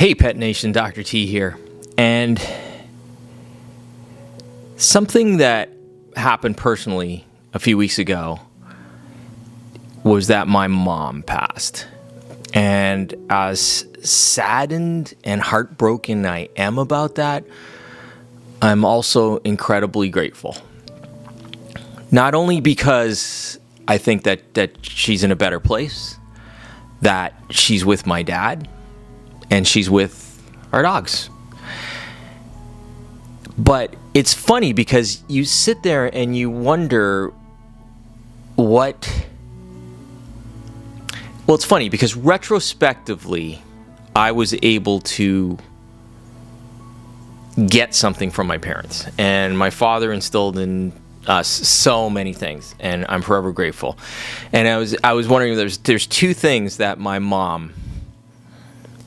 Hey Pet Nation, Dr. T here. And something that happened personally a few weeks ago was that my mom passed. And as saddened and heartbroken I am about that, I'm also incredibly grateful. Not only because I think that she's in a better place, that she's with my dad, and she's with our dogs. But it's funny because you sit there and you wonder what... Well, it's funny because retrospectively, I was able to get something from my parents. And my father instilled in us so many things, and I'm forever grateful. And I was wondering, there's two things that my mom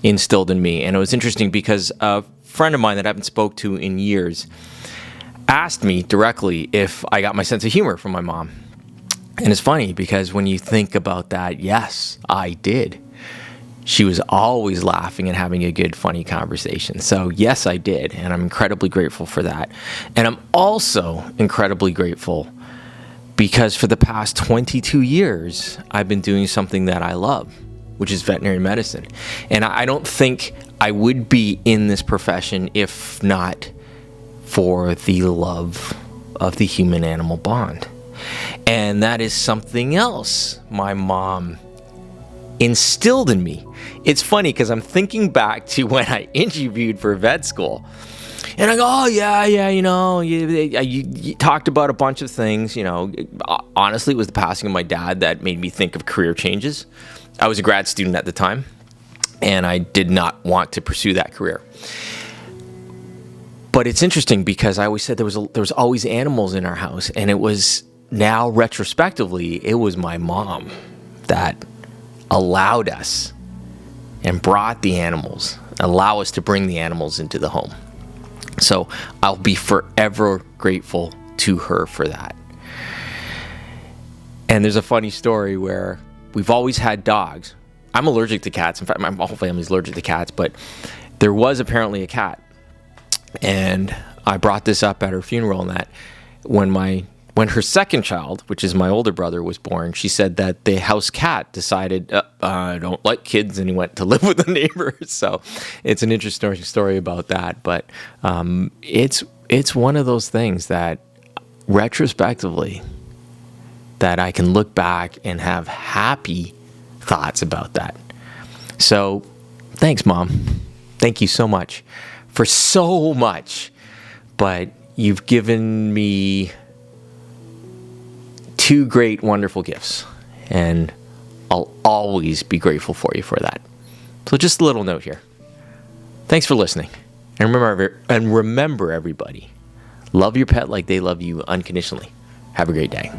instilled in me. And it was interesting because a friend of mine that I haven't spoke to in years asked me directly if I got my sense of humor from my mom. And it's funny because when you think about that, yes, I did. She was always laughing and having a good, funny conversation. So yes, I did. And I'm incredibly grateful for that. And I'm also incredibly grateful because for the past 22 years, I've been doing something that I love, which is veterinary medicine. And I don't think I would be in this profession if not for the love of the human-animal bond. And that is something else my mom instilled in me. It's funny because I'm thinking back to when I interviewed for vet school. And I go, oh, yeah, you talked about a bunch of things. You know, honestly, it was the passing of my dad that made me think of career changes. I was a grad student at the time, and I did not want to pursue that career. But it's interesting because I always said there was always animals in our house, and it was now retrospectively, it was my mom that allowed us and brought the animals, allow us to bring the animals into the home. So I'll be forever grateful to her for that. And there's a funny story where we've always had dogs. I'm allergic to cats. In fact, my whole family's allergic to cats, but there was apparently a cat. And I brought this up at her funeral, and that when her second child, which is my older brother, was born, she said that the house cat decided, I don't like kids, and he went to live with the neighbors. So it's an interesting story about that. But it's one of those things that retrospectively that I can look back and have happy thoughts about that. So thanks, Mom. Thank you so much for so much. But you've given me two great, wonderful gifts, and I'll always be grateful for you for that. So just a little note here. Thanks for listening. And remember everybody, love your pet like they love you unconditionally. Have a great day.